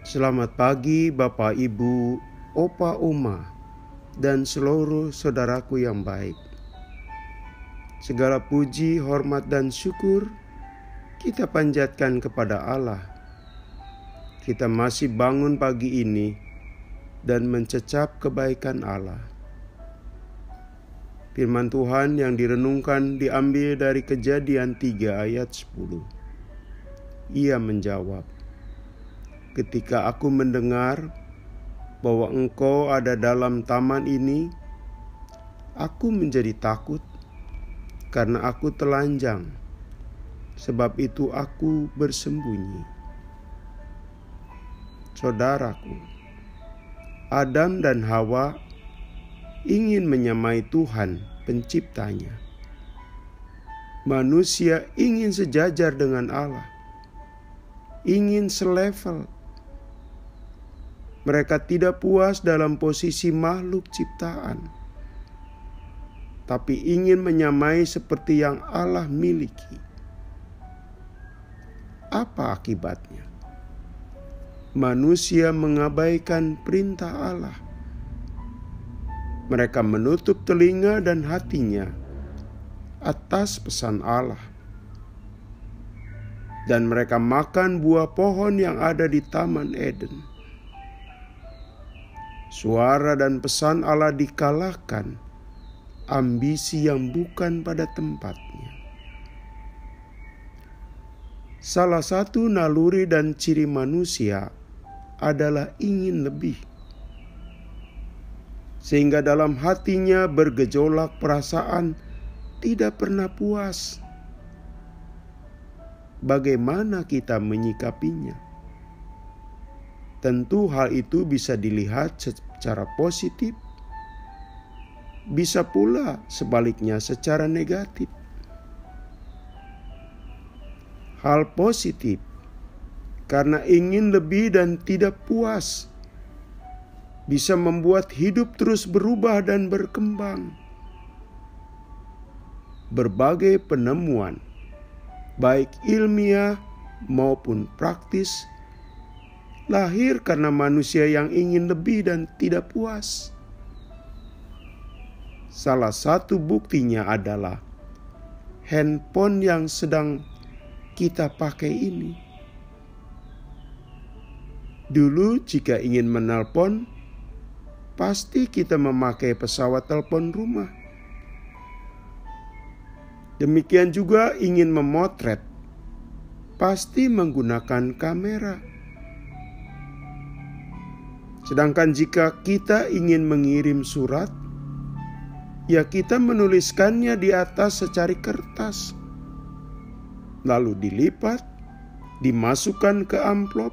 Selamat pagi Bapak, Ibu, Opa, Oma, dan seluruh saudaraku yang baik. Segala puji, hormat, dan syukur kita panjatkan kepada Allah. Kita masih bangun pagi ini dan mencecap kebaikan Allah. Firman Tuhan yang direnungkan diambil dari Kejadian 3 ayat 10. Ia menjawab, "Ketika aku mendengar bahwa engkau ada dalam taman ini, aku menjadi takut karena aku telanjang. Sebab itu aku bersembunyi." Saudaraku, Adam dan Hawa ingin menyamai Tuhan penciptanya. Manusia ingin sejajar dengan Allah, ingin selevel. Mereka tidak puas dalam posisi makhluk ciptaan, tapi ingin menyamai seperti yang Allah miliki. Apa akibatnya? Manusia mengabaikan perintah Allah. Mereka menutup telinga dan hatinya atas pesan Allah. Dan mereka makan buah pohon yang ada di Taman Eden. Suara dan pesan Allah dikalahkan, ambisi yang bukan pada tempatnya. Salah satu naluri dan ciri manusia adalah ingin lebih. Sehingga dalam hatinya bergejolak perasaan tidak pernah puas. Bagaimana kita menyikapinya? Tentu hal itu bisa dilihat secara positif, bisa pula sebaliknya secara negatif. Hal positif, karena ingin lebih dan tidak puas, bisa membuat hidup terus berubah dan berkembang. Berbagai penemuan, baik ilmiah maupun praktis, lahir karena manusia yang ingin lebih dan tidak puas. Salah satu buktinya adalah handphone yang sedang kita pakai ini. Dulu jika ingin menelpon, pasti kita memakai pesawat telepon rumah. Demikian juga ingin memotret, pasti menggunakan kamera. Sedangkan jika kita ingin mengirim surat, ya kita menuliskannya di atas secari kertas, lalu dilipat, dimasukkan ke amplop,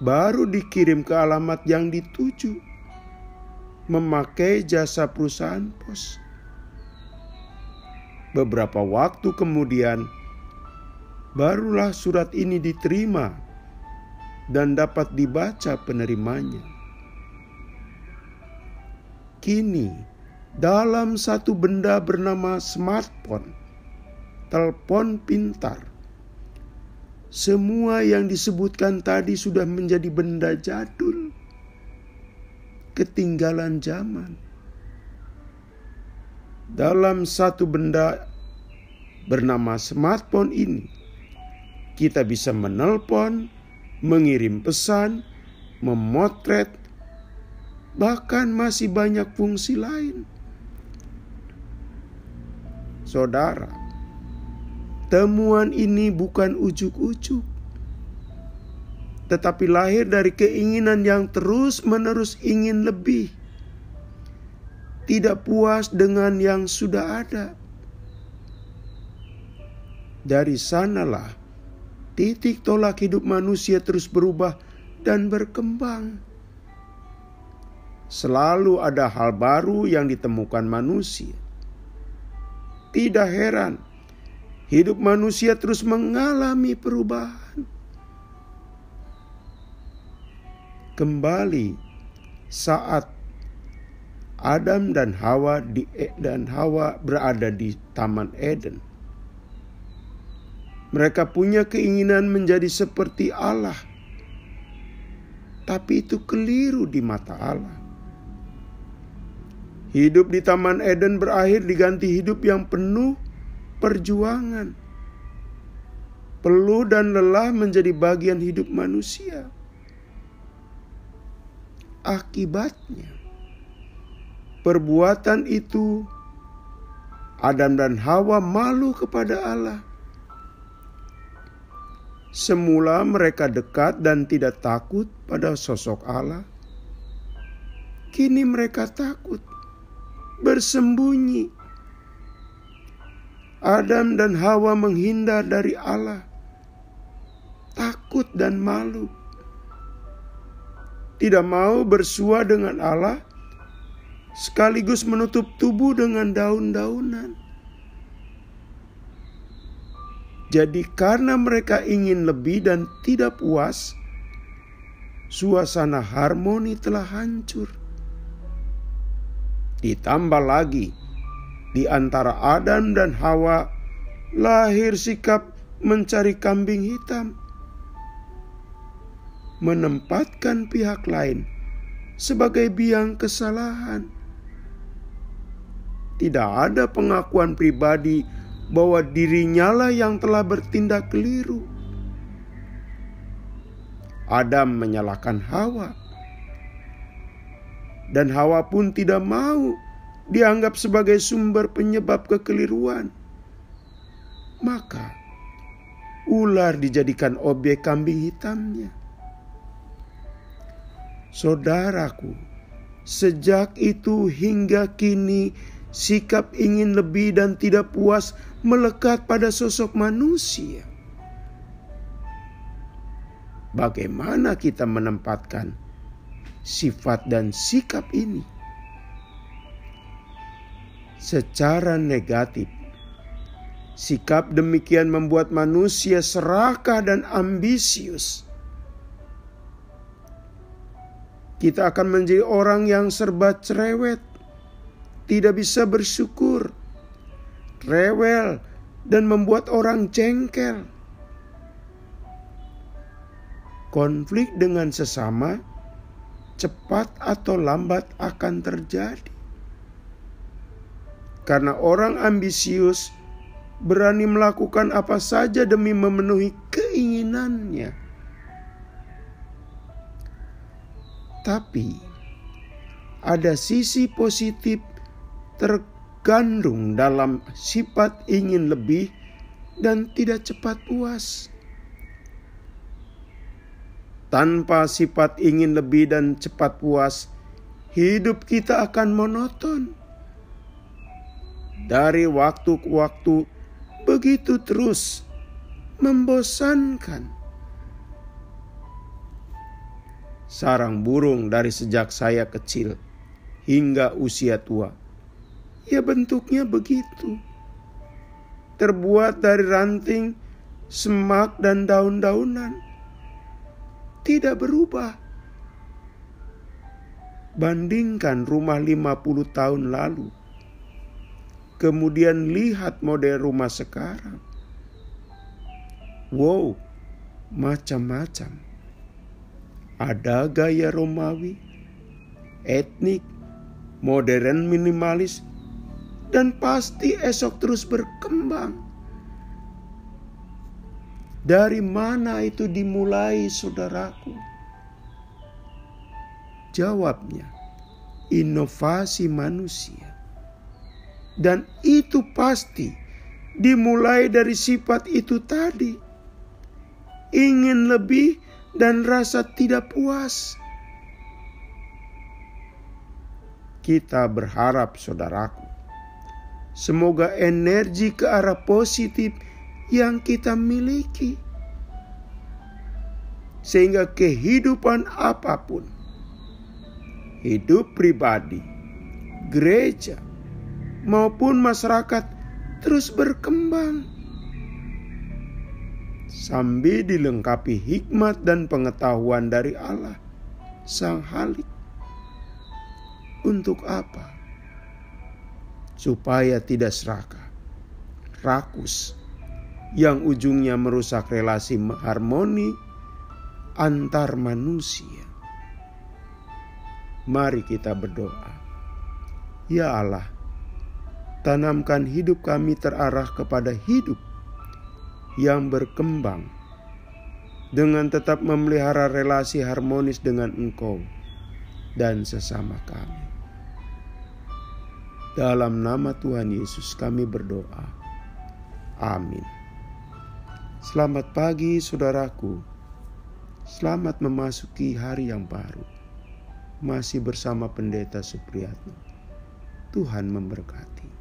baru dikirim ke alamat yang dituju, memakai jasa perusahaan pos. Beberapa waktu kemudian, barulah surat ini diterima dan dapat dibaca penerimanya. Kini, dalam satu benda bernama smartphone, telepon pintar, semua yang disebutkan tadi sudah menjadi benda jadul, ketinggalan zaman. Dalam satu benda bernama smartphone ini, kita bisa menelpon, mengirim pesan, memotret, bahkan masih banyak fungsi lain. Saudara, temuan ini bukan ujuk-ujuk, tetapi lahir dari keinginan yang terus-menerus ingin lebih, tidak puas dengan yang sudah ada. Dari sanalah titik tolak hidup manusia terus berubah dan berkembang. Selalu ada hal baru yang ditemukan manusia. Tidak heran, hidup manusia terus mengalami perubahan. Kembali saat Adam dan Hawa berada di Taman Eden, Mereka punya keinginan menjadi seperti Allah. tapi itu keliru di mata Allah. Hidup di Taman Eden berakhir diganti hidup yang penuh perjuangan. Peluh dan lelah menjadi bagian hidup manusia. Akibatnya, perbuatan itu, Adam dan Hawa malu kepada Allah. Semula mereka dekat dan tidak takut pada sosok Allah. Kini mereka takut, bersembunyi. Adam dan Hawa menghindar dari Allah, takut dan malu. Tidak mau bersua dengan Allah, sekaligus menutup tubuh dengan daun-daunan. Jadi karena mereka ingin lebih dan tidak puas, suasana harmoni telah hancur. Ditambah lagi, di antara Adam dan Hawa lahir sikap mencari kambing hitam, menempatkan pihak lain sebagai biang kesalahan. Tidak ada pengakuan pribadi bahwa dirinya lah yang telah bertindak keliru. Adam menyalahkan Hawa, dan Hawa pun tidak mau dianggap sebagai sumber penyebab kekeliruan. Maka ular dijadikan objek kambing hitamnya. Saudaraku, sejak itu hingga kini sikap ingin lebih dan tidak puas melekat pada sosok manusia. Bagaimana kita menempatkan sifat dan sikap ini? Secara negatif, sikap demikian membuat manusia serakah dan ambisius. Kita akan menjadi orang yang serba cerewet, tidak bisa bersyukur, rewel, dan membuat orang jengkel. Konflik dengan sesama cepat atau lambat akan terjadi. Karena orang ambisius berani melakukan apa saja demi memenuhi keinginannya. Tapi ada sisi positif terkandung dalam sifat ingin lebih dan tidak cepat puas. Tanpa sifat ingin lebih dan cepat puas, hidup kita akan monoton. Dari waktu ke waktu begitu terus, membosankan. Sarang burung dari sejak saya kecil hingga usia tua, ya bentuknya begitu. Terbuat dari ranting, semak dan daun-daunan. Tidak berubah. Bandingkan rumah 50 tahun lalu. Kemudian lihat model rumah sekarang. Wow, macam-macam. Ada gaya Romawi, etnik, modern minimalis, dan pasti esok terus berkembang. Dari mana itu dimulai, saudaraku? Jawabnya, inovasi manusia. Dan itu pasti dimulai dari sifat itu tadi. Ingin lebih dan rasa tidak puas. Kita berharap, saudaraku, semoga energi ke arah positif yang kita miliki, sehingga kehidupan apapun, hidup pribadi, gereja, maupun masyarakat terus berkembang, sambil dilengkapi hikmat dan pengetahuan dari Allah, Sang Halik. Untuk apa? Supaya tidak serakah, rakus, yang ujungnya merusak relasi harmoni antar manusia. Mari kita berdoa. Ya Allah, tanamkan hidup kami terarah kepada hidup yang berkembang dengan tetap memelihara relasi harmonis dengan Engkau dan sesama kami. Dalam nama Tuhan Yesus kami berdoa. Amin. Selamat pagi saudaraku. Selamat memasuki hari yang baru. Masih bersama Pendeta Supriyatno. Tuhan memberkati.